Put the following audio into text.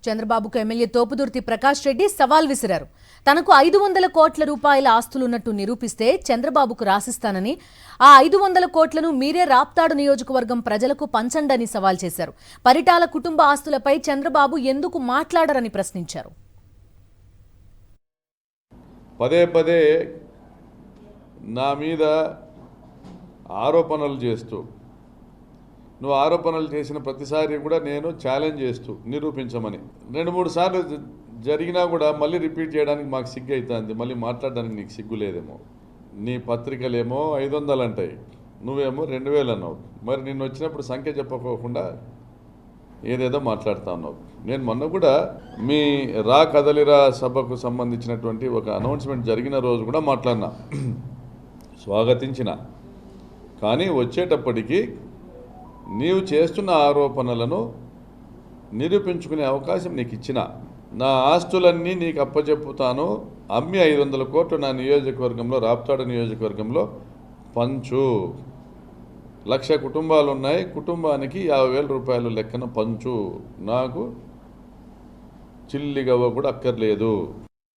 చంద్రబాబుకు ఎమ్మెల్యే తోపుదుర్తి ప్రకాష్ రెడ్డి సవాల్ విసిరారు. తనకు 500 కోట్ల రూపాయల ఆస్తులున్నట్టు నిరూపిస్తే చంద్రబాబుకు రాసిస్తానని, ఆ 500 కోట్లను మీరే రాప్తాడు నియోజకవర్గం ప్రజలకు పంచండని సవాల్ చేశారు. పరిటాల కుటుంబ ఆస్తులపై చంద్రబాబు ఎందుకు మాట్లాడరని ప్రశ్నించారు. పదే పదే నా మీద ఆరోపణలు చేస్తూ, నువ్వు ఆరోపణలు చేసిన ప్రతిసారి కూడా నేను ఛాలెంజ్ చేస్తూ నిరూపించమని 2-3 సార్లు జరిగినా కూడా మళ్ళీ రిపీట్ చేయడానికి మాకు సిగ్గు అవుతుంది. మళ్ళీ మాట్లాడడానికి నీకు సిగ్గు లేదేమో. నీ పత్రికలేమో 500 అంటాయి, నువ్వేమో 2000 అన్నావు. మరి నిన్ను వచ్చినప్పుడు సంఖ్య చెప్పకోకుండా ఏదేదో మాట్లాడుతూ ఉన్నావు. నేను మొన్న కూడా మీ రా కదలిరా సభకు సంబంధించినటువంటి ఒక అనౌన్స్మెంట్ జరిగిన రోజు కూడా మాట్లాడినా, స్వాగతించిన. కానీ వచ్చేటప్పటికి నీవు చేస్తున్న ఆరోపణలను నిరూపించుకునే అవకాశం నీకు ఇచ్చిన, నా ఆస్తులన్నీ నీకు అప్పచెప్పుతాను, అమ్మి 500 కోట్లు నా నియోజకవర్గంలో, రాప్తాడు నియోజకవర్గంలో పంచు. 1,00,000 కుటుంబాలు ఉన్నాయి, కుటుంబానికి 50,000 రూపాయలు లెక్కన పంచు, నాకు చిల్లిగవ్వ కూడా అక్కర్లేదు.